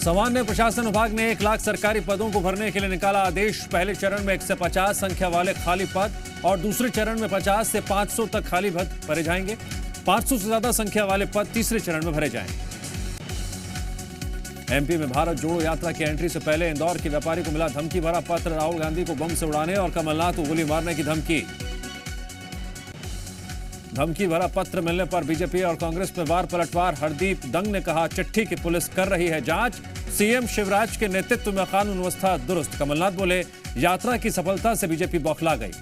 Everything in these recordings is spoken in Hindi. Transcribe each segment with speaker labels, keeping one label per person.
Speaker 1: सामान्य प्रशासन विभाग ने 1 लाख सरकारी पदों को भरने के लिए निकाला आदेश। पहले चरण में 150 संख्या वाले खाली पद और दूसरे चरण में 50 से 500 तक खाली पद भरे जाएंगे। 500 से ज्यादा संख्या वाले पद तीसरे चरण में भरे जाएंगे। एमपी में भारत जोड़ो यात्रा की एंट्री से पहले इंदौर के व्यापारी को मिला धमकी भरा पत्र। राहुल गांधी को बम से उड़ाने और कमलनाथ को गोली मारने की धमकी भरा पत्र मिलने पर बीजेपी और कांग्रेस में वार पलटवार। हरदीप दंग ने कहा, चिट्ठी की पुलिस कर रही है जांच। सीएम शिवराज के नेतृत्व में कानून व्यवस्था दुरुस्त। कमलनाथ बोले, यात्रा की सफलता से बीजेपी बौखला गई है।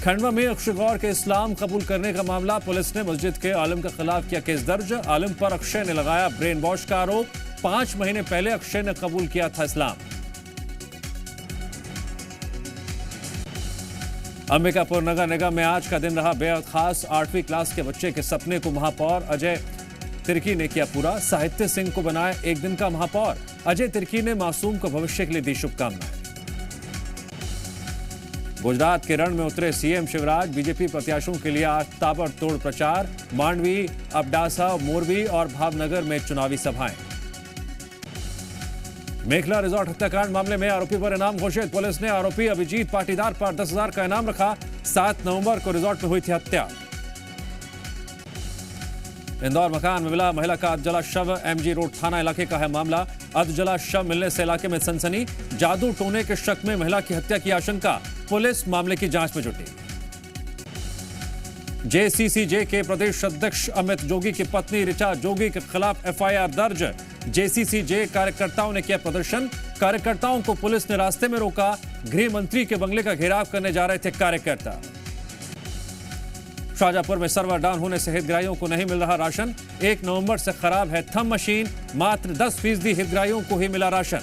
Speaker 1: खंडवा में अक्षय गौर के इस्लाम कबूल करने का मामला। पुलिस ने मस्जिद के आलिम के खिलाफ किया केस दर्ज। आलिम पर अक्षय ने लगाया ब्रेन वॉश का आरोप। 5 महीने पहले अक्षय ने कबूल किया था इस्लाम। अंबिकापुर नगर निगम में आज का दिन रहा बेहद खास। 8वीं क्लास के बच्चे के सपने को महापौर अजय तिर्की ने किया पूरा। साहित्य सिंह को बनाया एक दिन का महापौर। अजय तिर्की ने मासूम को भविष्य के लिए दी शुभकामनाएं। गुजरात के रण में उतरे सीएम शिवराज। बीजेपी प्रत्याशियों के लिए आज ताबड़तोड़ प्रचार। मांडवी, अबडासा, मोरबी और भावनगर में चुनावी सभाएं। मेखला रिजॉर्ट हत्याकांड मामले में आरोपी पर इनाम घोषित। पुलिस ने आरोपी अभिजीत पाटीदार पर 10,000 का इनाम रखा। 7 नवंबर को रिजॉर्ट में हुई थी हत्या। इंदौर मकान में मिला महिला का अधजला शव। एमजी रोड थाना इलाके का है मामला। अधजला शव मिलने से इलाके में सनसनी। जादू टोने के शक में महिला की हत्या की आशंका। पुलिस मामले की जांच में जुटी। जेसीसीजे के प्रदेश अध्यक्ष अमित जोगी की पत्नी ऋचा जोगी के खिलाफ एफआईआर दर्ज। जेसीसीजे कार्यकर्ताओं ने किया प्रदर्शन। कार्यकर्ताओं को पुलिस ने रास्ते में रोका। गृह मंत्री के बंगले का घेराव करने जा रहे थे कार्यकर्ता। शाहजहांपुर में सर्वर डाउन होने से हितग्राहियों को नहीं मिल रहा राशन। 1 नवंबर से खराब है थंब मशीन। मात्र 10% हितग्राहियों को ही मिला राशन।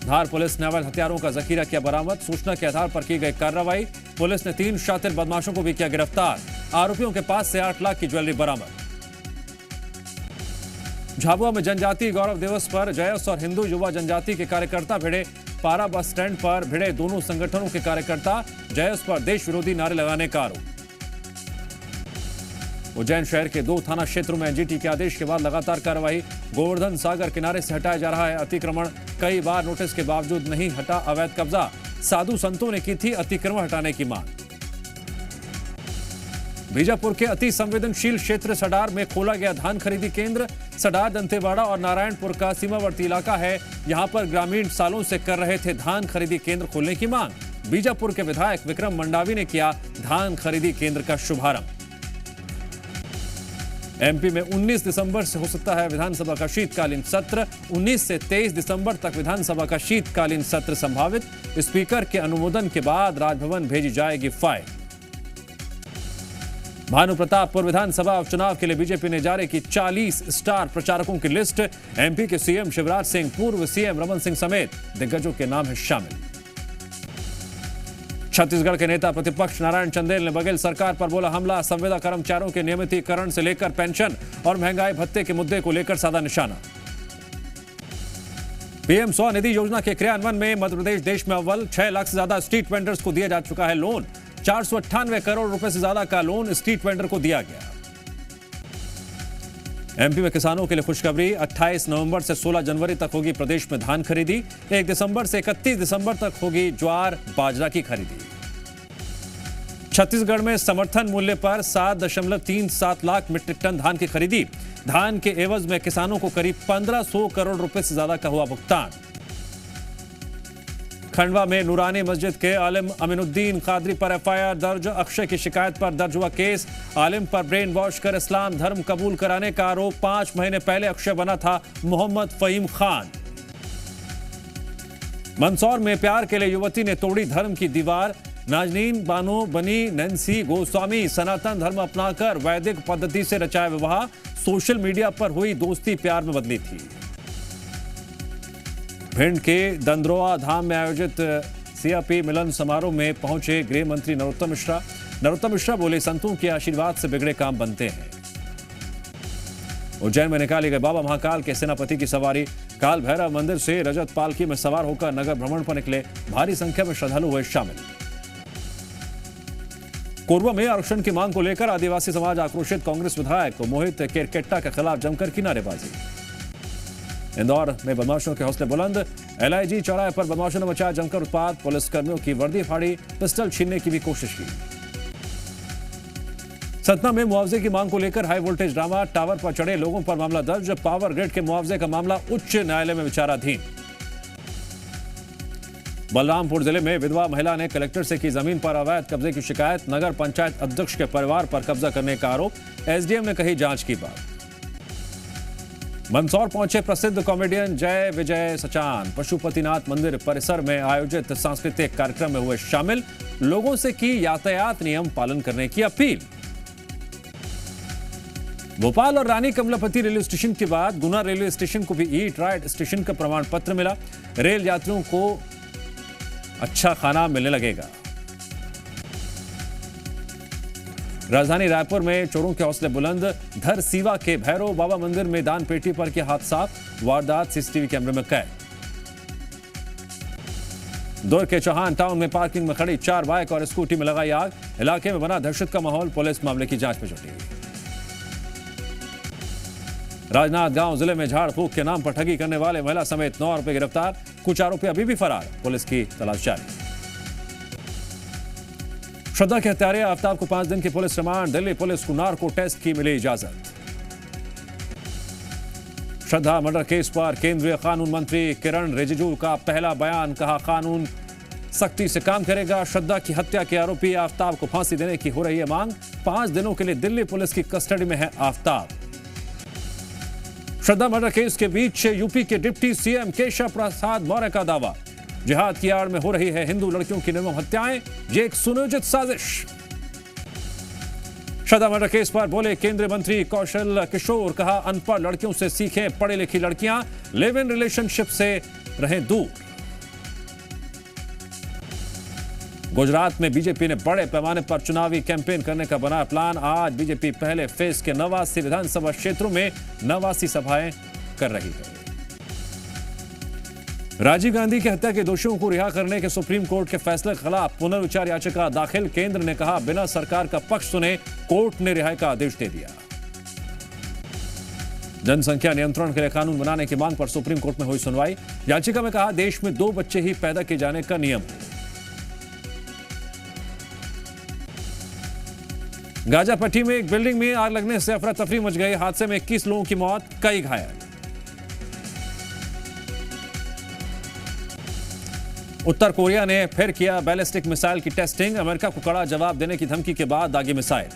Speaker 1: धार पुलिस ने अवैध हथियारों का जखीरा किया बरामद। सूचना के आधार पर की गई कार्रवाई। पुलिस ने 3 शातिर बदमाशों को भी किया गिरफ्तार। आरोपियों के पास से 8 लाख की ज्वेलरी बरामद। झाबुआ में जनजातीय गौरव दिवस पर जयस और हिंदू युवा जनजाति के कार्यकर्ता भिड़े। पारा बस स्टैंड पर भिड़े दोनों संगठनों के कार्यकर्ता। जयस पर देश विरोधी नारे लगाने का आरोप। उज्जैन शहर के 2 थाना क्षेत्रों में एनजीटी के आदेश के बाद लगातार कार्रवाई। गोवर्धन सागर किनारे से हटाया जा रहा है अतिक्रमण। कई बार नोटिस के बावजूद नहीं हटा अवैध कब्जा। साधु संतों ने की थी अतिक्रमण हटाने की मांग। बीजापुर के अति संवेदनशील क्षेत्र सडार में खोला गया धान खरीदी केंद्र। सडार, दंतेवाड़ा और नारायणपुर का सीमावर्ती इलाका है। यहां पर ग्रामीण सालों से कर रहे थे धान खरीदी केंद्र खोलने की मांग। बीजापुर के विधायक विक्रम मंडावी ने किया धान खरीदी केंद्र का शुभारंभ। एमपी में 19 दिसंबर से हो सकता है विधानसभा का शीतकालीन सत्र। 19 से 23 दिसंबर तक विधानसभा का शीतकालीन सत्र संभावित। स्पीकर के अनुमोदन के बाद राजभवन भेजी जाएगी फाइल। भानुप्रतापपुर विधानसभा उपचुनाव के लिए बीजेपी ने जारी की 40 स्टार प्रचारकों की लिस्ट। एमपी के सीएम शिवराज सिंह, पूर्व सीएम रमन सिंह समेत दिग्गजों के नाम है शामिल। छत्तीसगढ़ के नेता प्रतिपक्ष नारायण चंदेल ने बघेल सरकार पर बोला हमला। संविदा कर्मचारियों के नियमितीकरण से लेकर पेंशन और महंगाई भत्ते के मुद्दे को लेकर साधा निशाना। पीएम स्वनिधि योजना के क्रियान्वयन में मध्य प्रदेश देश में अव्वल। 6 लाख से ज्यादा स्ट्रीट वेंडर्स को दिया जा चुका है लोन। 498 करोड़ रुपए से ज्यादा का लोन स्ट्रीट वेंडर को दिया गया। एमपी में किसानों के लिए खुशखबरी। 28 नवंबर से 16 जनवरी तक होगी प्रदेश में धान खरीदी। 1 दिसंबर से 31 दिसंबर तक होगी ज्वार बाजरा की खरीदी। छत्तीसगढ़ में समर्थन मूल्य पर 7.37 लाख मीट्रिक टन धान की खरीदी। धान के एवज में किसानों को करीब 1500 करोड़ रुपए से ज्यादा का हुआ भुगतान। खंडवा में नूरानी मस्जिद के आलिम अमीनुद्दीन कादरी पर एफआईआर दर्ज। अक्षय की शिकायत पर दर्ज हुआ केस। आलिम पर ब्रेन वॉश कर इस्लाम धर्म कबूल कराने का आरोप। 5 महीने पहले अक्षय बना था मोहम्मद फहीम खान। मंदसौर में प्यार के लिए युवती ने तोड़ी धर्म की दीवार। नाजनीन बानो बनी नैन्सी गोस्वामी। सनातन धर्म अपनाकर वैदिक पद्धति से रचाया विवाह। सोशल मीडिया पर हुई दोस्ती प्यार में बदली थी। भिंड के दंद्रोआ धाम में आयोजित सीआरपी मिलन समारोह में पहुंचे गृह मंत्री नरोत्तम मिश्रा। नरोत्तम मिश्रा बोले, संतों के आशीर्वाद से बिगड़े काम बनते हैं। उज्जैन में निकाली गई बाबा महाकाल के सेनापति की सवारी। काल भैरव मंदिर से रजत पालकी में सवार होकर नगर भ्रमण पर निकले। भारी संख्या में श्रद्धालु हुए शामिल। कोरबा में आरक्षण की मांग को लेकर आदिवासी समाज आक्रोशित, कांग्रेस विधायक मोहित केरकेट्टा के खिलाफ जमकर की नारेबाजी। इंदौर में बदमाशों के हौसले बुलंद, LIG चौराहे पर बदमाशों ने मचाया जमकर उत्पात, पुलिसकर्मियों की वर्दी फाड़ी, पिस्टल छीनने की भी कोशिश की। सतना में मुआवजे की मांग को लेकर हाई वोल्टेज ड्रामा, टावर पर चढ़े लोगों पर मामला दर्ज, पावर ग्रिड के मुआवजे का मामला उच्च न्यायालय में विचाराधीन। बलरामपुर जिले में विधवा महिला ने कलेक्टर से की जमीन पर अवैध कब्जे की शिकायत, नगर पंचायत अध्यक्ष के परिवार पर कब्जा करने का आरोप, SDM ने कही जांच की बात। मंदसौर पहुंचे प्रसिद्ध कॉमेडियन जय विजय सचान, पशुपतिनाथ मंदिर परिसर में आयोजित सांस्कृतिक कार्यक्रम में हुए शामिल, लोगों से की यातायात नियम पालन करने की अपील। भोपाल और रानी कमलापति रेलवे स्टेशन के बाद गुना रेलवे स्टेशन को भी ईट राइट स्टेशन का प्रमाण पत्र मिला, रेल यात्रियों को अच्छा खाना मिलने लगेगा। राजधानी रायपुर में चोरों के हौसले बुलंद, धर सीवा के भैरव बाबा मंदिर में दान पेटी पर किया हादसा, वारदात CCTV कैमरे में कैद। दुर्ग के चौहान टाउन में पार्किंग में खड़ी 4 बाइक और स्कूटी में लगाई आग, इलाके में बना दहशत का माहौल, पुलिस मामले की जांच में जुटी। राजनांदगांव जिले में झाड़ फूक के नाम पर ठगी करने वाले महिला समेत 9 आरोपी गिरफ्तार, कुछ आरोपी अभी भी फरार, पुलिस की तलाश जारी। श्रद्धा के हत्यारे आफ्ताब को 5 दिन की पुलिस रिमांड, दिल्ली पुलिस को नार्को टेस्ट की मिली इजाजत। श्रद्धा मर्डर केस पर केंद्रीय कानून मंत्री किरण रिजिजू का पहला बयान, कहा कानून सख्ती से काम करेगा। श्रद्धा की हत्या के आरोपी आफ्ताब को फांसी देने की हो रही है मांग, 5 दिनों के लिए दिल्ली पुलिस की कस्टडी में है आफ्ताब। श्रद्धा मर्डर केस के बीच यूपी के डिप्टी CM केशव प्रसाद मौर्य का दावा, जिहाद की आड़ में हो रही है हिंदू लड़कियों की निर्मम हत्याएं, ये एक सुनियोजित साजिश। श्रद्धा मर्डर केस पर बोले केंद्रीय मंत्री कौशल किशोर, कहा अनपढ़ लड़कियों से सीखें, पढ़ी लिखी लड़कियां लिव इन रिलेशनशिप से रहें दूर। गुजरात में बीजेपी ने बड़े पैमाने पर चुनावी कैंपेन करने का बनाया प्लान, आज बीजेपी पहले फेज के 89 विधानसभा क्षेत्रों में 89 सभाएं कर रही है। राजीव गांधी की हत्या के दोषियों को रिहा करने के सुप्रीम कोर्ट के फैसले के खिलाफ पुनर्विचार याचिका दाखिल, केंद्र ने कहा बिना सरकार का पक्ष सुने कोर्ट ने रिहाई का आदेश दे दिया। जनसंख्या नियंत्रण के लिए कानून बनाने की मांग पर सुप्रीम कोर्ट में हुई सुनवाई, याचिका में कहा देश में 2 बच्चे ही पैदा किए जाने का नियम हो। गाजापट्टी में एक बिल्डिंग में आग लगने से अफरा तफरी मच गई, हादसे में 21 लोगों की मौत, कई घायल। उत्तर कोरिया ने फिर किया बैलिस्टिक मिसाइल की टेस्टिंग, अमेरिका को कड़ा जवाब देने की धमकी के बाद दागी मिसाइल।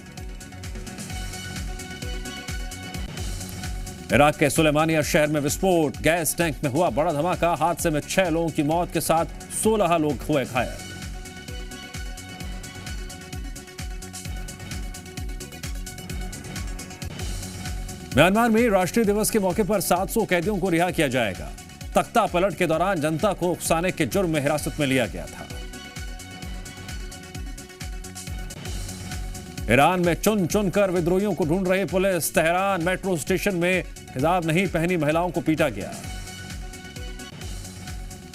Speaker 1: इराक के सुलेमानिया शहर में विस्फोट, गैस टैंक में हुआ बड़ा धमाका, हादसे में 6 लोगों की मौत के साथ 16 लोग हुए घायल। म्यांमार में राष्ट्रीय दिवस के मौके पर 700 कैदियों को रिहा किया जाएगा, तख्ता पलट के दौरान जनता को उकसाने के जुर्म में हिरासत में लिया गया था। ईरान में चुन चुन कर विद्रोहियों को ढूंढ रही पुलिस, तेहरान मेट्रो स्टेशन में हिजाब नहीं पहनी महिलाओं को पीटा गया।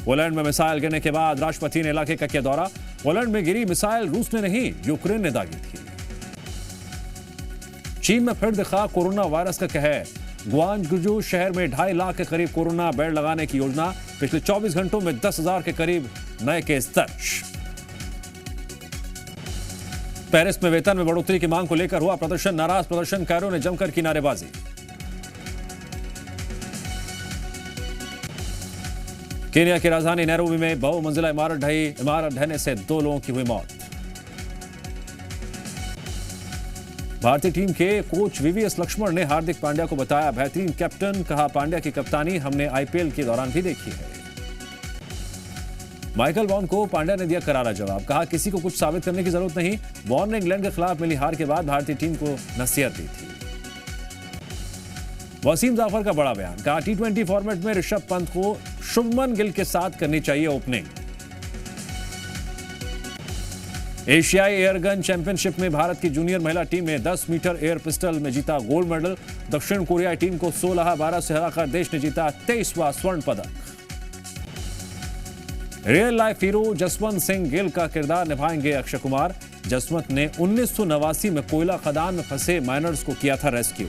Speaker 1: पोलैंड में मिसाइल गिरने के बाद राष्ट्रपति ने इलाके का किया दौरा, पोलैंड में गिरी मिसाइल रूस ने नहीं यूक्रेन ने दागी थी। चीन में फिर दिखा कोरोना वायरस का कहर, ग्वांगझू शहर में 2.5 लाख के करीब कोरोना बेड लगाने की योजना, पिछले 24 घंटों में 10,000 के करीब नए केस दर्ज। पेरिस में वेतन में बढ़ोतरी की मांग को लेकर हुआ प्रदर्शन, नाराज प्रदर्शनकारियों ने जमकर की नारेबाजी। केन्या की राजधानी नैरोबी में बहुमंजिला इमारत ढही, इमारत ढहने से 2 लोगों की हुई मौत। भारतीय टीम के कोच VVS लक्ष्मण ने हार्दिक पांड्या को बताया बेहतरीन कैप्टन, कहा पांड्या की कप्तानी हमने IPL के दौरान भी देखी है। माइकल वॉन को पांड्या ने दिया करारा जवाब, कहा किसी को कुछ साबित करने की जरूरत नहीं। वॉन ने इंग्लैंड के खिलाफ मिली हार के बाद भारतीय टीम को नसीहत दी थी। वसीम जाफर का बड़ा बयान, कहा T20 फॉर्मेट में ऋषभ पंत को शुभमन गिल के साथ करनी चाहिए ओपनिंग। एशियाई एयरगन चैंपियनशिप में भारत की जूनियर महिला टीम ने 10 मीटर एयर पिस्टल में जीता गोल्ड मेडल, दक्षिण कोरियाई टीम को 16-12 से हराकर देश ने जीता 23वां स्वर्ण पदक। Real life hero Jaswant Singh Gill का किरदार निभाएंगे अक्षय कुमार। जसवंत ने 1989 में कोयला खदान में फंसे माइनर्स को किया था रेस्क्यू।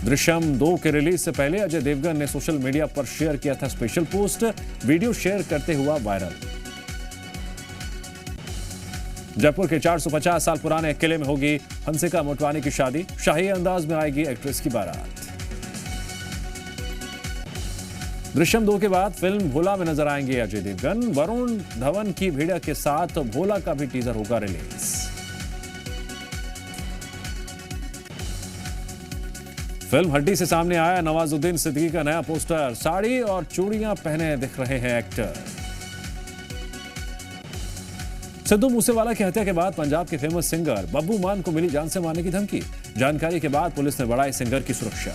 Speaker 1: दृश्यम 2 के रिलीज से पहले अजय देवगन ने सोशल मीडिया पर शेयर किया था स्पेशल पोस्ट। वीडियो शेयर करते हुआ वायरल। जयपुर के 450 साल पुराने किले में होगी हंसिका मोटवानी की शादी। शाही अंदाज में आएगी एक्ट्रेस की बारात। दृश्यम 2 के बाद फिल्म भोला में नजर आएंगे अजय देवगन। वरुण धवन की भेड़िया के साथ भोला का भी टीजर होगा रिलीज। फिल्म हड्डी से सामने आया नवाजुद्दीन सिद्दीकी का नया पोस्टर। साड़ी और चूड़ियां पहने दिख रहे हैं एक्टर। सिद्धू मूसेवाला की हत्या के बाद पंजाब के फेमस सिंगर बब्बू मान को मिली जान से मारने की धमकी। जानकारी के बाद पुलिस ने बढ़ाई सिंगर की सुरक्षा।